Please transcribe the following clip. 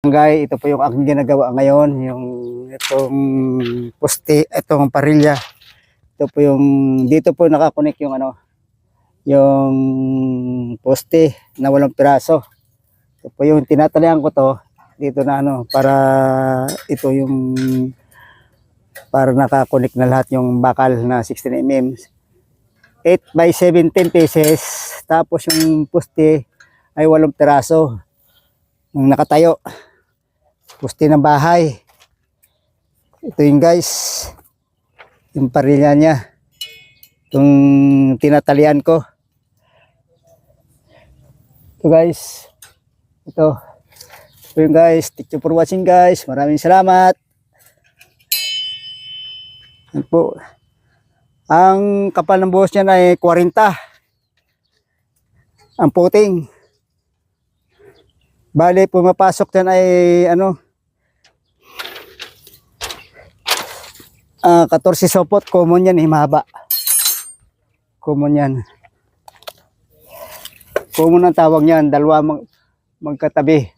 Guys, ito po yung aking ginagawa ngayon, yung itong poste, itong parilya. Ito po yung dito po nakakonek yung yung poste na walang piraso. Ito po yung tinatalian ko to dito na para ito yung para nakakonek na lahat yung bakal na 16 mm. 8 by 17 pieces. Tapos yung poste ay 8 piraso. Yung nakatayo. Poste ng bahay. Ito yung guys. Yung parilya niya. Itong tinatalian ko. Ito guys. Ito yung guys. Thank you for watching guys. Maraming salamat. Yan po. Ang kapal ng buhos niyan ay 40. Ang puting. Bale, pumapasok yan ay 14 sopot. Common yan, mahaba. Common yan. Common ang tawag niyan. Dalawa magkatabi.